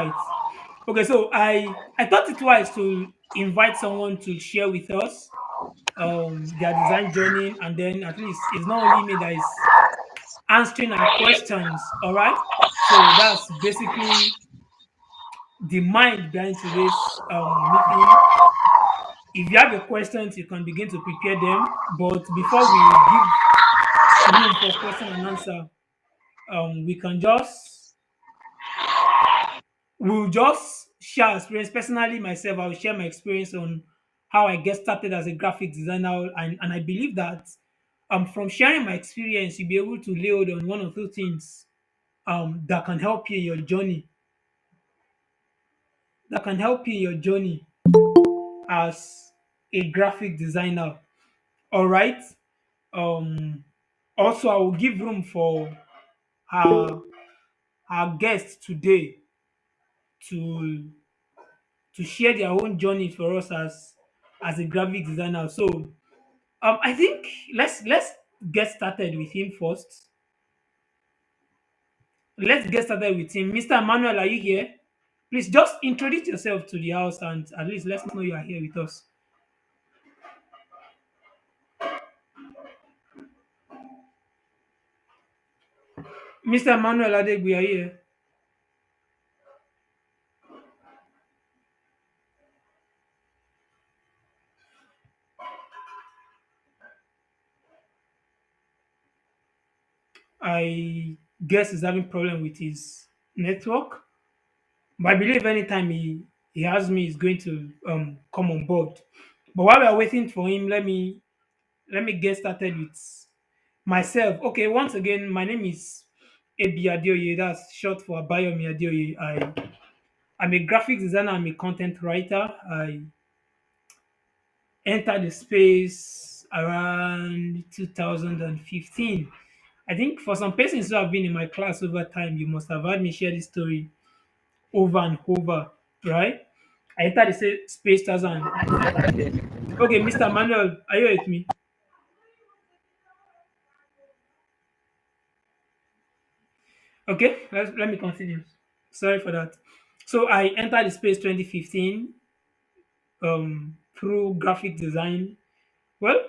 right. Okay, so I thought it wise to invite someone to share with us their design journey, and then at least it's not only me that is answering our questions. All right. So that's basically the mind behind today's meeting. If you have your questions, you can begin to prepare them. But before we give room for question and answer, we can just we'll just share experience. Personally, myself, I'll share my experience on how I get started as a graphic designer, and I believe that from sharing my experience, you'll be able to lay hold on one or two things that can help you in your journey. That can help you in your journey as a graphic designer. All right. Um, Also, I will give room for our our guests today to share their own journey for us as a graphic designer. So, I think let's get started with him first. Let's get started with him. Mr. Emmanuel, are you here? Please just introduce yourself to the house and at least let's know you are here with us. Mr. Emmanuel Adegbe, are you here? I guess he's having problem with his network. But I believe anytime he has me, he's going to come on board. But while we are waiting for him, let me get started with myself. Okay, once again, my name is AB Adeoye. That's short for Abayomi Adeoye. I'm a graphic designer. I'm a content writer. I entered the space around 2015. I think for some persons who have been in my class over time, you must have heard me share this story over and over, right? I entered the space 2000. Okay, Mr. Manuel, are you with me? Okay, let me continue. Sorry for that. So I entered the space 2015 through graphic design. Well,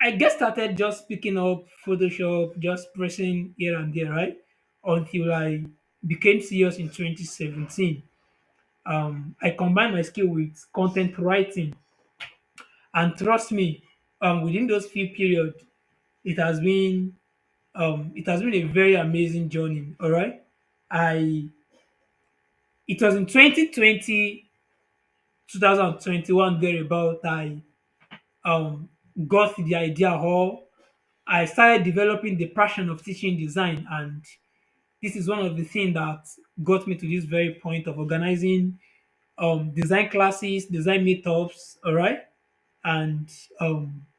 I get started just picking up Photoshop, just pressing here and there, right? Until I became serious in 2017. I combined my skill with content writing, and trust me, within those few periods, it has been it has been a very amazing journey. All right, I it was in 2020, 2021 thereabout. I um got the idea how I started developing the passion of teaching design, and this is one of the things that got me to this very point of organizing design classes, design meetups. All right, and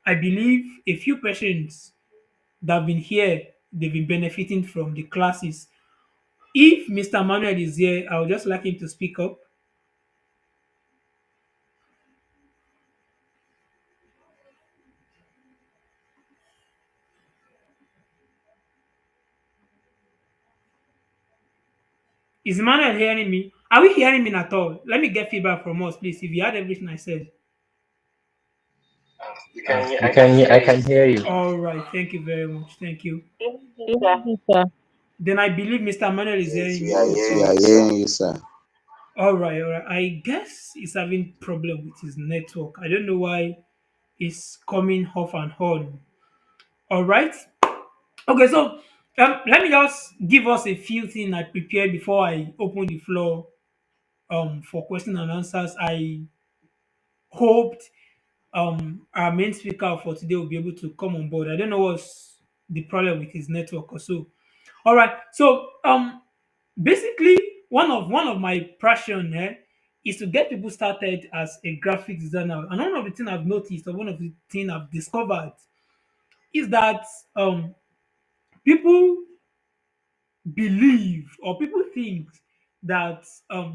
I believe a few persons that have been here, they've been benefiting from the classes. If Mr. Manuel is here, I would just like him to speak up. Is Emmanuel hearing me? Are we hearing me at all? Let me get feedback from us, please. If you heard everything I said. I can hear you. All right. Thank you very much. Thank you. Yes, sir. Then I believe Mr. Manuel is Yes, hearing we me are we also. are hearing you, sir. All right. All right. I guess he's having problem with his network. I don't know why it's coming off and on. All right. Okay. So let me just give us a few things I prepared before I open the floor for question and answers. I hoped our main speaker for today will be able to come on board. I don't know what's the problem with his network or so. All right. So basically one of my passion is to get people started as a graphic designer. And one of the things I've noticed, or one of the things I've discovered, is that people believe or people think that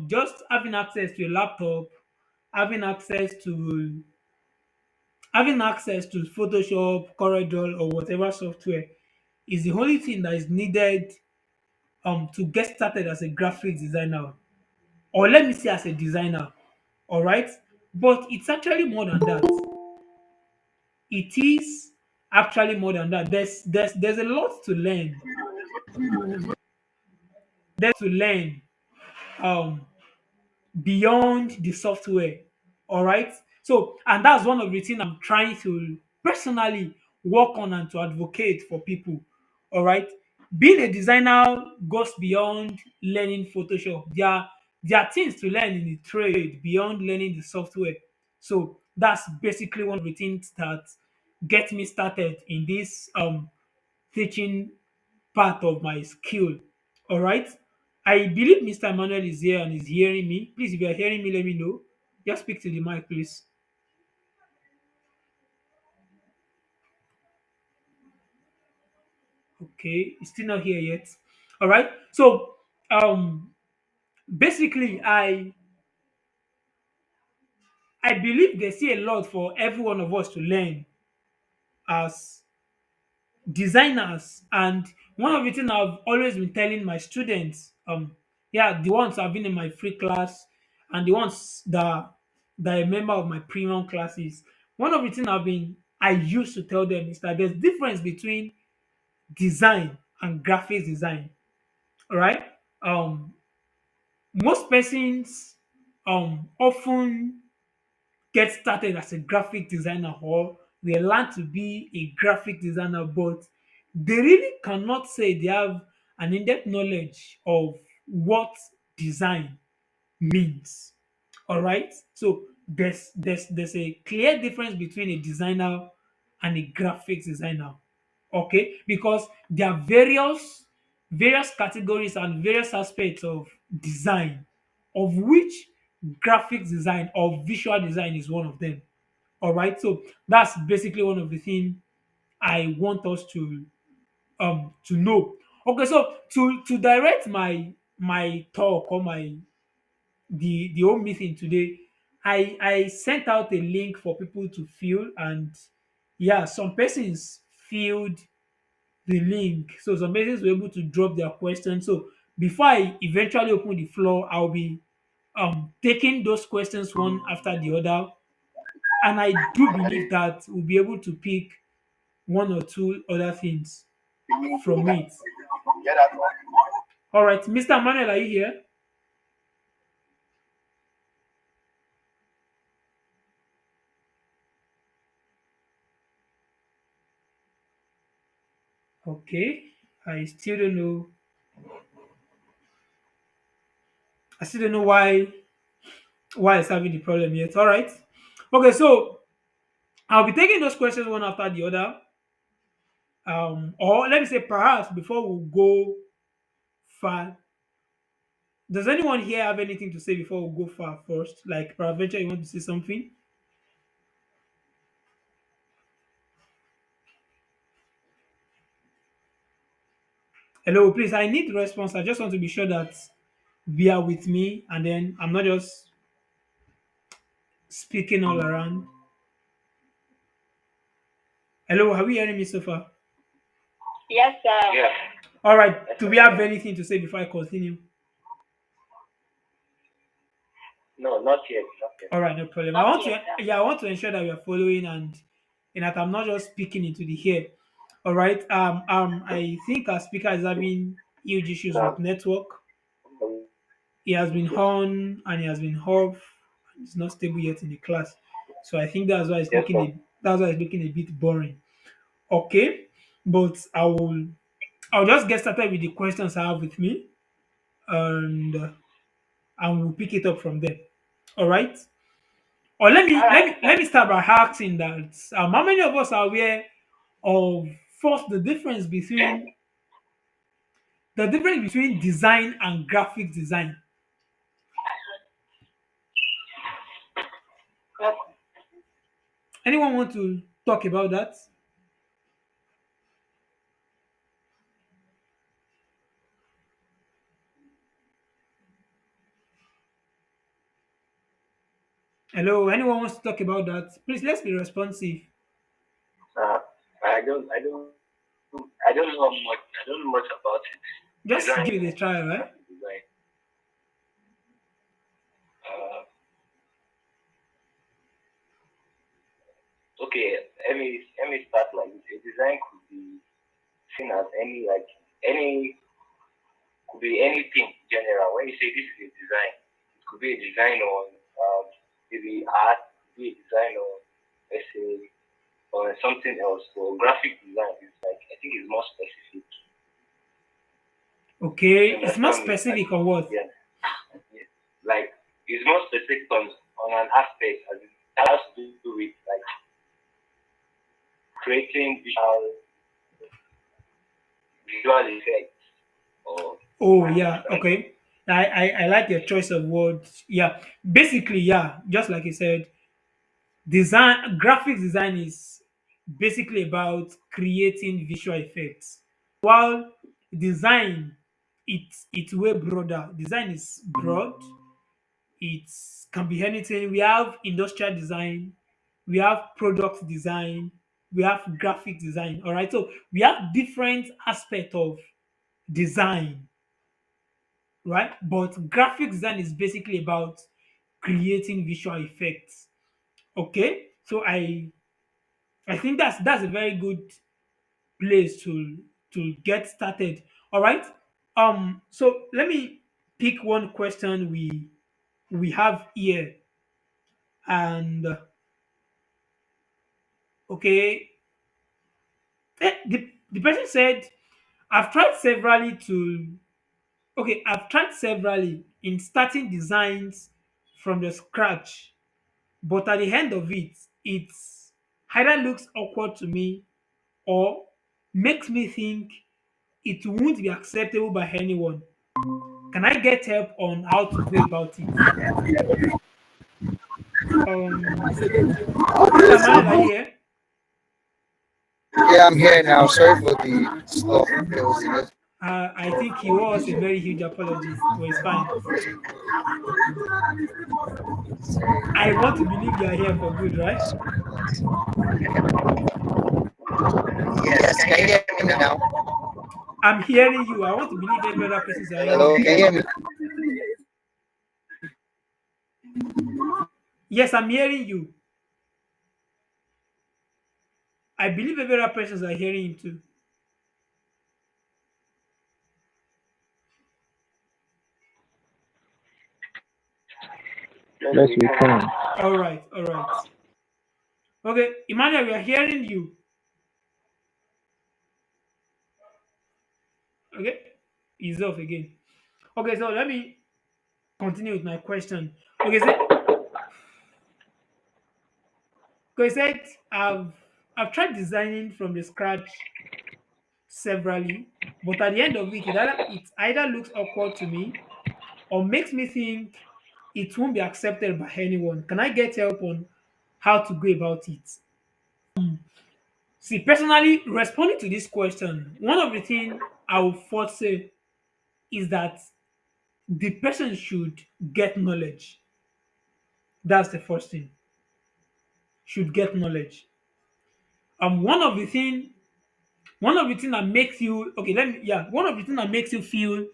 just having access to a laptop, having access to having access to Photoshop, Corel, or whatever software is the only thing that is needed to get started as a graphic designer. or let me say as a designer. All right, but it's actually more than that. It is actually more than that. There's a lot to learn. There's to learn um beyond the software. All right. So, and that's one of the things I'm trying to personally work on and to advocate for people. All right. Being a designer goes beyond learning Photoshop. There are things to learn in the trade beyond learning the software. So that's basically one of the things that get me started in this teaching part of my skill. All right. I believe Mr. Emmanuel is here and is hearing me. Please, if you are hearing me, let me know. Just speak to the mic, please. Okay, he's still not here yet. All right. So, um, basically, I believe there's still a lot for every one of us to learn as designers. And one of the things I've always been telling my students, yeah, the ones I've been in my free class and the ones that are a member of my premium classes, one of the things I used to tell them is that there's difference between design and graphics design. All right. Um, most persons often get started as a graphic designer or they learn to be a graphic designer, but they really cannot say they have an in-depth knowledge of what design means. All right. So there's a clear difference between a designer and a graphics designer. Okay, because there are various categories and various aspects of design, of which graphics design or visual design is one of them. All right, so that's basically one of the things I want us to know. Okay, so to direct my talk or the whole meeting today, I sent out a link for people to fill, and yeah, some persons filled the link. So some persons were able to drop their questions. So before I eventually open the floor, I'll be taking those questions one after the other. And I do believe that we'll be able to pick one or two other things from it. All right, Mr. Manuel, are you here? Okay. I still don't know. I still don't know why it's having the problem yet. All right. Okay, so I'll be taking those questions one after the other. Or let me say perhaps before we go far. Does anyone here have anything to say before we go far first? Like peradventure you want to say something? Hello, please. I need response. I just want to be sure that we are with me and then I'm not just speaking all around. Hello, are we hearing me so far? Yes, sir. Yeah. All right. Do we have anything to say before I continue? No, not yet. Not yet. All right, no problem. Not yet, sir. I want to ensure that we are following and that I'm not just speaking into the air. All right. I think our speaker is having huge issues with No. network. He has been on and he has been off. It's not stable yet in the class. So I think Yes, sir. that's why it's looking a bit boring. Okay. But I'll just get started with the questions I have with me and and we'll pick it up from there. All right. Or All right, let sir. me start by asking that how many of us are aware of first the difference between design and graphic design? Yes. Anyone want to talk about that? Hello, anyone wants to talk about that? Please let's be responsive. Uh, I don't know much. I don't know much about it. Just Design give it a try, right? and design. Okay, let me start like this. A design could be seen as any could be anything general. When you say this is a design, it could be a design on maybe art, it could be a design on let's say or something else. So graphic design is like I think it's more specific. Okay, You it's more understand me? Like specific on what? yeah, yeah. Like it's more specific on an aspect as it has to do with like creating visual effects or Oh you yeah, understand? okay. I like your choice of words. Yeah, basically, yeah, just like you said, design graphics design is basically about creating visual effects. While design, it's way broader. Design is broad. It can be anything. We have industrial design, we have product design, we have graphic design. All right, so we have different aspects of design, right? But graphic design is basically about creating visual effects. Okay, so I think that's a very good place to get started. All right. So let me pick one question we have here, and okay, the person said, I've tried severally to okay, I've tried severally in starting designs from the scratch, but at the end of it, it's either looks awkward to me or makes me think it won't be acceptable by anyone. Can I get help on how to go about it? Mr. Emmanuel, are you here? Yeah, I'm here now. Sorry for the stuff. There was I think he owes a very huge apology, but it's fine. I want to believe you are here for good, right? yes. Can you hear me now? I'm hearing you. I want to believe every other person is hearing Hello, you. can you hear me? Yes, I'm hearing you. I believe every other persons are hearing you too. Yes, we can. All right, all right. Okay, Emmanuel, we are hearing you. Okay, he's off again. Okay, so let me continue with my question. Okay, so okay, said I've tried designing from the scratch severally, but at the end of it either looks awkward to me or makes me think it won't be accepted by anyone. Can I get help on how to go about it? See, personally, responding to this question, one of the things I would first say is that the person should get knowledge. That's the first thing. Should get knowledge. One of the thing that makes you okay, let me yeah, one of the thing that makes you feel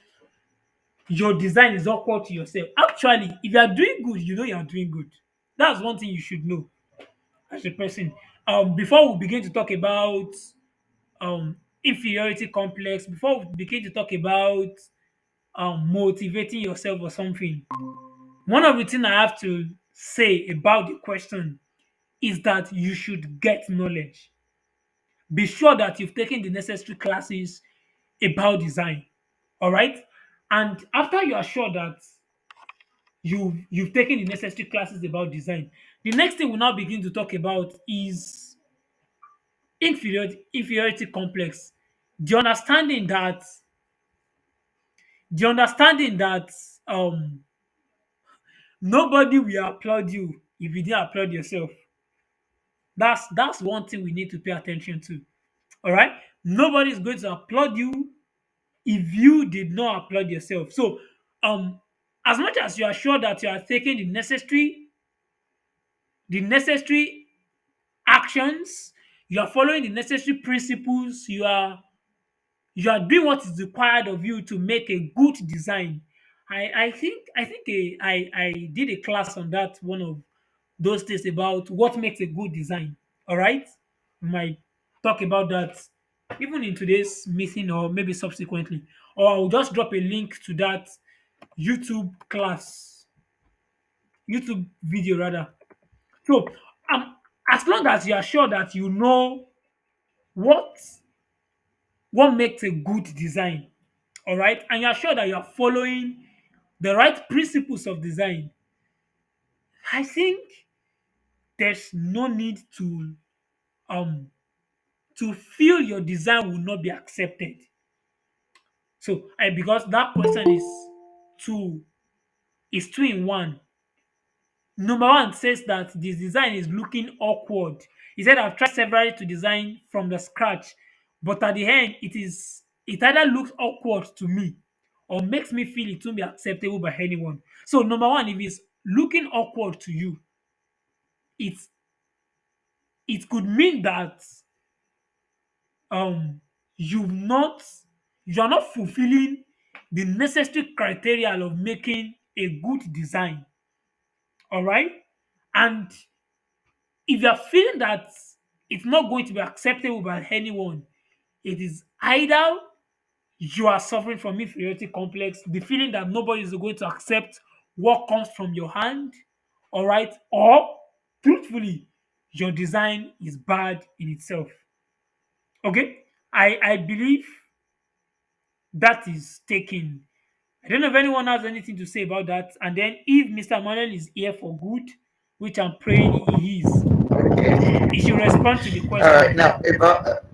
your design is awkward to yourself. Actually, if you are doing good, you know you are doing good. That's one thing you should know as a person. Before we begin to talk about inferiority complex, before we begin to talk about motivating yourself or something, one of the things I have to say about the question is that you should get knowledge. Be sure that you've taken the necessary classes about design. All right. And after you are sure that you've taken the necessary classes about design, the next thing we'll now begin to talk about is inferiority complex. The understanding that the understanding that um nobody will applaud you if you didn't applaud yourself. That's one thing we need to pay attention to. All right. Nobody is going to applaud you if you did not applaud yourself. So as much as you are sure that you are taking the necessary actions, you are following the necessary principles, you are doing what is required of you to make a good design. I think I did a class on that one of those days about what makes a good design. All right, we might talk about that even in today's meeting or maybe subsequently, or I'll just drop a link to that YouTube class, YouTube video rather. So, um, as long as you are sure that you know what what makes a good design, all right, and you are sure that you are following the right principles of design, I think there's no need um to feel your design will not be accepted. So, because that question two is two in one. Number one says that this design is looking awkward. He said, I've tried several to design from the scratch, but at the end, it either looks awkward to me or makes me feel it won't be acceptable by anyone. So, number one, if it's looking awkward to you, it's it could mean that um you've not you are not fulfilling the necessary criteria of making a good design. All right, and if you are feeling that it's not going to be acceptable by anyone, it is either you are suffering from inferiority complex, the feeling that nobody is going to accept what comes from your hand, all right, or truthfully, your design is bad in itself. Okay, I believe that is taken. I don't know if anyone has anything to say about that. And then if Mr. Manuel is here for good, which I'm praying he is, Okay. he should respond to the All right. question. Now about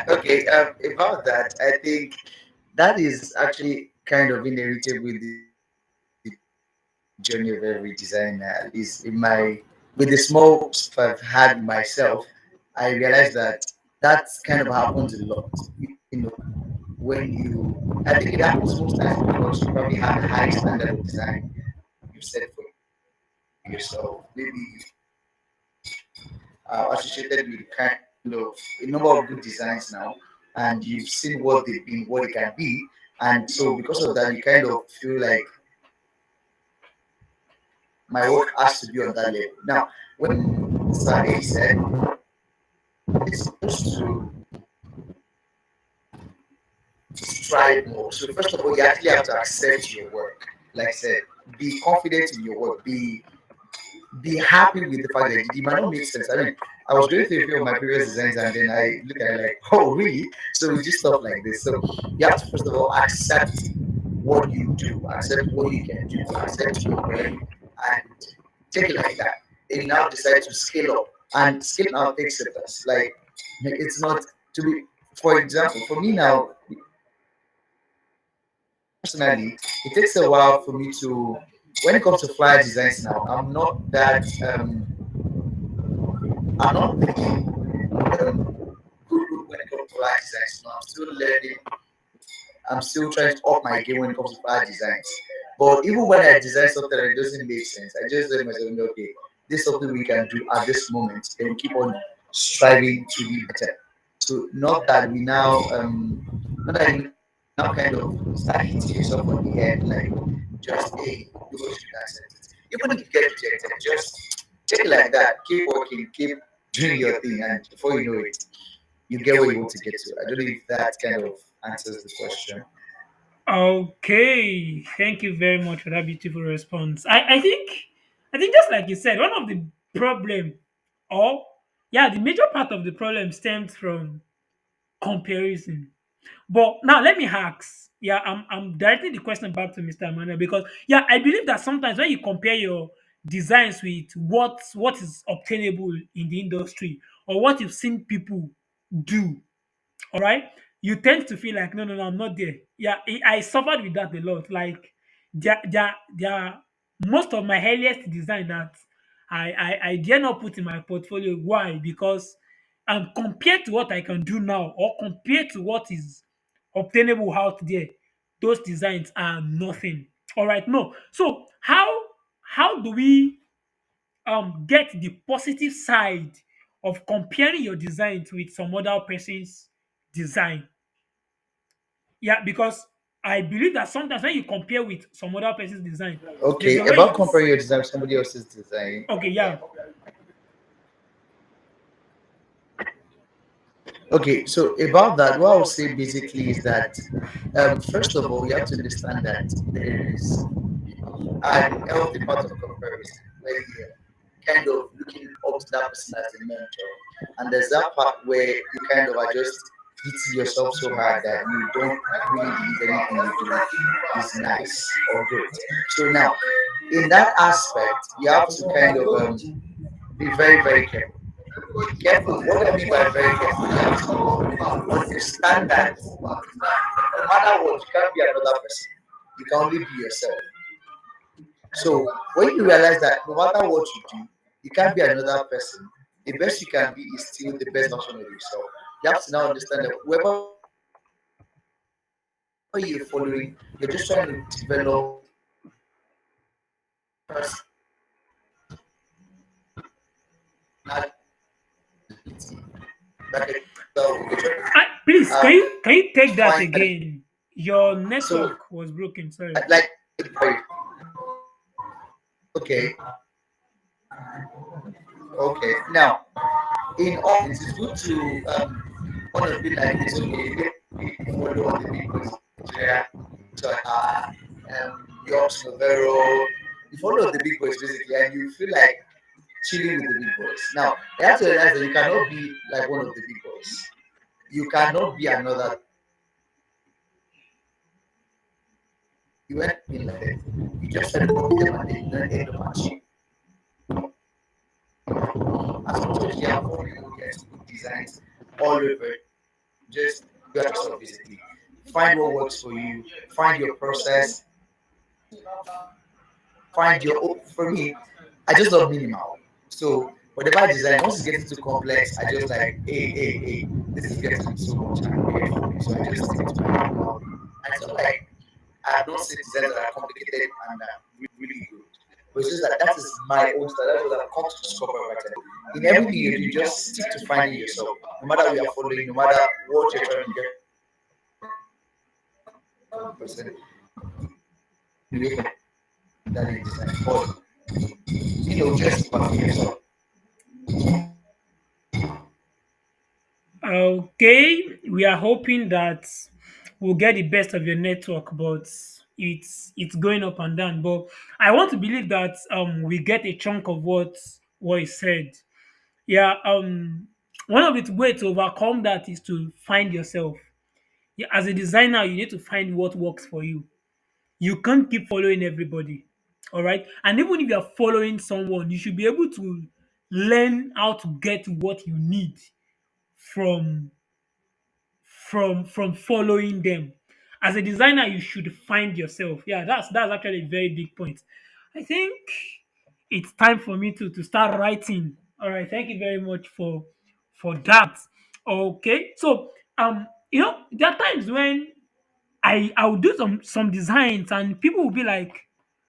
okay. About that, I think that is actually kind of inevitable with the journey of every designer. At least in my with the small experience I've had myself, I realized that that's kind of happens a lot. When you, I think it happens most times because you probably have a high standard of design you've set for yourself. Maybe associated with kind of a number of good designs now, and you've seen what they've been, what they can be, and so because of that, you kind of feel like my work has to be on that level. Now, when Sir A said it's supposed to strive more, so first of all, you actually have to accept your work. Like I said, be confident in your work. Be happy with the fact that it might not make sense. I mean, I was going through a few of my previous designs and then I look at it like, oh, really? So we do stuff like this. So you have to, first of all, accept what you do, accept what you can do, accept your work, and take it like that. Then you now decide to scale up. And scaling up takes steps. Like it's not to be, for example, for me now, personally, it takes a while for me to, when it comes to flyer designs now, I'm not really good when it comes to flyer designs. No, I'm still learning. I'm still trying to up my game when it comes to flyer designs. But even when I design something that doesn't make sense, I just tell myself, okay, this is something we can do at this moment. Then we keep on striving to be better. So not that you now kind of start hitting yourself on the head like just hey, nobody should accept it. Even if you get rejected, just take it like that. Keep working, keep doing your thing, and before you know it, you get where you want to get to. I don't know if that kind of answers the question. Okay, thank you very much for that beautiful response. I think just like you said, one of the problem, or yeah, the major part of the problem stems from comparison. But now let me ask. Yeah, I'm directing the question back to Mr. Emmanuel because yeah, I believe that sometimes when you compare your designs with what is obtainable in the industry or what you've seen people do, all right, you tend to feel like no, I'm not there. Yeah, I suffered with that a lot. Like there most of my earliest design that I dare not put in my portfolio. Why? Because compared to what I can do now or compared to what is obtainable out there, those designs are nothing. All right, no. So how do we get the positive side of comparing your designs with some other person's design? Yeah, because I believe that sometimes when you compare with some other person's design, there's Okay, a way about it's comparing your design with somebody else's design. okay. Yeah, Okay, so about that, what I would say basically is that first of all, you have to understand that there is an healthy part of comparison where you're kind of looking up to that person as a mentor, and there's that part where you kind of are just beating yourself so hard that you don't really believe anything you do is nice or good. So now, in that aspect, you have to kind of be very, very careful. Careful. What do I mean by very careful? You have to understand that no matter what, you can't be another person. You can only be yourself. So when you realize that no matter what you do, you can't be another person, the best you can be is still the best version of yourself. You have to now understand that whoever you're following, you're just trying to develop that person, that Please, can you take that find that. again? Your So network was broken. Sorry. like okay, okay. Now in all, it is good to want to be like it's okay. You follow all the big boys in Nigeria, Yorks, Novero. You follow the big boys basically, and you feel like chilling with the big boys. Now you have to realize that you cannot be like one of the big boys. You cannot be another. You end up being like that. You just try to copy them, and then you don't end up achieving. As much as you have all you get good designs all over, just do it yourself basically. Find what works for you. Find your process. Find your for me. I just love minimal. So whatever I design, once it's getting too complex, I just like, hey, this is getting so much and weird for me. So I just stick to my minimal. And it's not like I have not seen designs that are complicated and really good. But it's just that that is my own style. That's what I've come to discover over time. In everything you do, just stick to finding yourself. No matter who you're following, no matter what you're trying to get person away from that in design. But just stick back to yourself. Okay, we are hoping that we'll get the best of your network, but it's going up and down. But I want to believe that we get a chunk of what is said. Yeah, one of the ways to overcome that is to find yourself. Yeah, as a designer, you need to find what works for you. You can't keep following everybody. All right. And even if you're following someone, you should be able to learn how to get what you need from from following them. As a designer, you should find yourself. Yeah, that's actually a very big point. I think it's time for me to start writing. All right, thank you very much for that. Okay, so there are times when I will do some designs and people will be like,